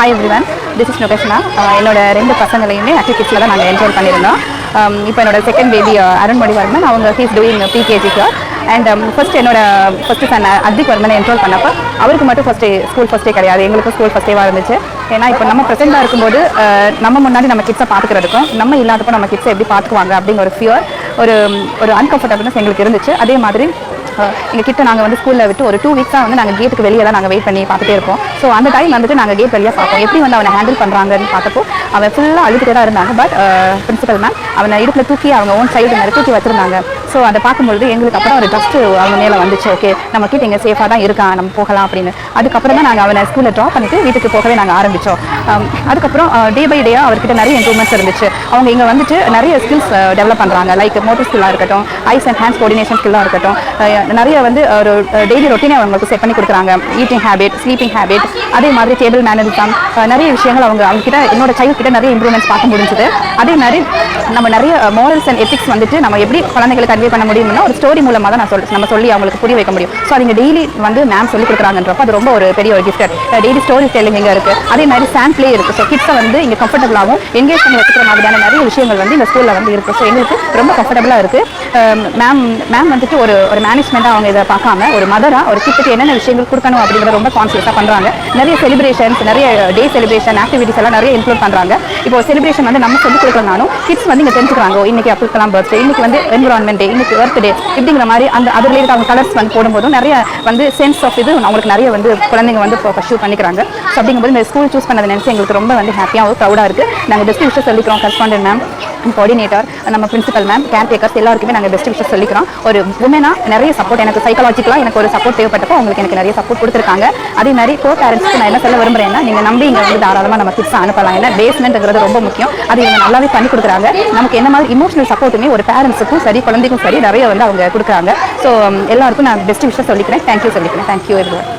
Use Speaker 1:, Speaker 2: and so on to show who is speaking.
Speaker 1: Hi everyone, this is Nukeshna. என்னோட 2 பசங்களையுமே active கிட்ஸில் தான் நாங்கள் என்ரோல் பண்ணியிருந்தோம். இப்போ என்னோட செகண்ட் பேபி அருண்மொழி வர்மன், அவங்க he's doing PKG here. And first son Advik வர்மனை என்ரோல் பண்ணப்போ அவருக்கு மட்டும் ஸ்கூல் ஃபஸ்ட்டே கிடையாது, எங்களுக்கு ஸ்கூல் ஃபஸ்ட்டேவாக இருந்துச்சு. ஏன்னா இப்போ நம்ம ப்ரெசென்ட்டாக இருக்கும்போது நம்ம முன்னாடி நம்ம கிட்ஸை பார்த்துக்கிறதுக்கும் நம்ம இல்லாதப்போ நம்ம கிட்ஸை எப்படி பார்த்துக்குவாங்க அப்படிங்கிற ஒரு ஃபியர், ஒரு அன்கம்ஃபர்டபுள்னஸ் எங்களுக்கு இருந்துச்சு. அதே மாதிரி எங்கள் கிட்ட நாங்கள் வந்து ஸ்கூலில் விட்டு ஒரு 2 வீக்ஸாக வந்து நாங்கள் கேட்டுக்கு வெளியே தான் நாங்கள் வெயிட் பண்ணி பார்த்துட்டே இருப்போம். ஸோ அந்த டைம் வந்துட்டு நாங்கள் கேட் வெளியே பார்ப்போம், எப்படி வந்து அவனை ஹேண்டில் பண்ணுறாங்கன்னு பார்த்தப்போ அவன் ஃபுல்லாக அழுதுகிட்டே தான் இருந்தாங்க. பட் பிரின்சிபல் மேம் அவனை இடுப்பில் தூக்கி அவங்க ஓன் சைடு மாதிரி தூக்கி வச்சுருந்தாங்க. ஸோ அதை பார்க்கும்பொழுது எங்களுக்கு அப்புறம் ஒரு ட்ரஸ்ட்டு அவங்க மேலே வந்துச்சு. ஓகே, நம்ம கிட்ட இங்கே சேஃபாக தான் இருக்கான், நம்ம போகலாம் அப்படின்னு. அதுக்கப்புறம் தான் நாங்கள் அவனை ஸ்கூலில் ட்ராப் பண்ணிவிட்டு வீட்டுக்கு போகவே நாங்கள் ஆரம்பித்தோம். அதுக்கப்புறம் டே பை டேயாக அவர்கிட்ட நிறைய இம்ப்ரூவ்மெண்ட்ஸ் இருந்துச்சு. அவங்க இங்கே வந்துட்டு நிறைய ஸ்கில்ஸ் டெவலப் பண்ணுறாங்க. லைக் மோட்டர் ஸ்கில்லாக இருக்கட்டும், ஐஸ் அண்ட் ஹேண்ட்ஸ் கோஆர்டினேஷன் ஸ்கில்லாக இருக்கட்டும், நிறைய வந்து ஒரு டெய்லி ரொட்டீனை அவங்களுக்கு செட் பண்ணி கொடுக்குறாங்க. ஈட்டிங் ஹேபிட், ஸ்லீப்பிங் ஹேபிட், அதே மாதிரி டேபிள் மேனரிசம், நிறைய விஷயங்கள் அவங்க கிட்ட என்னோட சைல்டு கிட்ட நிறைய இம்ப்ரூவ்மெண்ட்ஸ் பார்க்க முடிஞ்சுது. அதே மாதிரி நம்ம நிறைய மாரல்ஸ் அண்ட் எத்திக்ஸ் வந்துட்டு நம்ம எப்படி குழந்தைகளுக்கு கன்வே பண்ண முடியும்னா ஒரு ஸ்டோரி மூலமாக தான் நம்ம சொல்லி அவங்களுக்கு புரிய வைக்க முடியும். ஸோ அவங்க டெய்லி வந்து மேம் சொல்லி கொடுக்குறாங்கன்றப்போ அது ரொம்ப ஒரு பெரிய ஒரு கிஃப்ட். டெய்லி ஸ்டோரி டெல்லிங் இங்கே இருக்குது. அதே மாதிரி சாண்ட் பிளே இருக்குது. ஸோ கிட்ஸை வந்து இங்கே கம்ஃபர்டபுளாகவும் என்கேஜ் பண்ணி வச்சுக்கிற மாதிரியான நிறைய விஷயங்கள் வந்து இந்த ஸ்கூலில் வந்து இருக்குது. ஸோ எங்களுக்கு ரொம்ப கம்ஃபர்டபுளாக இருக்குது. மேம் வந்துட்டு ஒரு மேனேஜ்மெண்ட்டாக அவங்க இதை பார்க்காம ஒரு மதராக ஒரு கிட்ஸுக்கு என்னென்ன விஷயங்கள் கொடுக்கணும் அப்படிங்கிறத ரொம்ப கான்சியஸாக பண்ணுறாங்க. நிறைய செலிப்ரேஷன்ஸ், நிறைய டே செலிப்ரேஷன் ஆக்டிவிட்டிஸ் எல்லாம் நிறைய இன்க்ளூட் பண்ணுறாங்க. இப்போ செலிப்ரேஷன் வந்து நம்ம சொல்லிக் கொடுக்கறனாலும் கிட்ஸ் வந்து இங்கே தெரிஞ்சுக்கிறாங்க. இன்னைக்கு அப்துல் கலாம் பர்த்டே, இன்னைக்கு வந்து என்விரான்மெண்ட் டே, இன்னைக்கு எர்த் டே, இப்படிங்கிற மாதிரி அந்த அதில் இருக்க அவங்க கலர்ஸ் வந்து போடும்போதும் நிறைய வந்து சென்ஸ் ஆஃப் இது அவங்களுக்கு நிறைய வந்து குழந்தைங்க வந்து பர்சூ பண்ணிக்கிறாங்க. ஸோ அப்படிங்கும்போது இந்த ஸ்கூல் சூஸ் பண்ணதை நினைச்சு எங்களுக்கு ரொம்ப வந்து ஹாப்பியாகவும் ப்ரௌடாக இருக்குது. நாங்கள் பெஸ்ட் விஷயம் சொல்லிக்கிறோம். கரஸ்பாண்டன்ட் மேம், கோஆர்டினேட்டர், நம்ம பிரின்சிபல் மேம், கேர்டேக்கர்ஸ் எல்லாருக்குமே நாங்கள் பெஸ்ட் விஷயம் சொல்லிக்கிறோம். ஒரு உமனாக நிறைய சப்போர்ட், எனக்கு சைக்காலஜிக்கலாக எனக்கு ஒரு சப்போர்ட் தேவைப்பட்டப்போ அவங்களுக்கு எனக்கு நிறைய சப்போர்ட் கொடுத்துருக்காங்க. அதே மாதிரி கோ பேரண்ட்ஸ்க்கு நான் என்ன சொல்ல விரும்புகிறேன்னா, நீங்கள் நம்பி இங்கே வந்து தாராளமாக நம்ம கிட்ஸ் அனுப்பலாம். ஏன்னா பேஸ்மெண்ட்ங்கிறது ரொம்ப முக்கியம். அது இவங்க நல்லாவே பண்ணி கொடுக்குறாங்க. நமக்கு என்ன மாதிரி இமோஷனல் சப்போர்ட்டுமே ஒரு பேரண்ட்ஸுக்கும் சரி, குழந்தைக்கும் சரி நிறைய வந்து அவங்க கொடுக்குறாங்க. ஸோ எல்லாருக்கும் நான் பெஸ்ட் விஷயம் சொல்லிக்கிறேன். தேங்க்யூ சொல்லிக்கிறேன். Thank you everyone.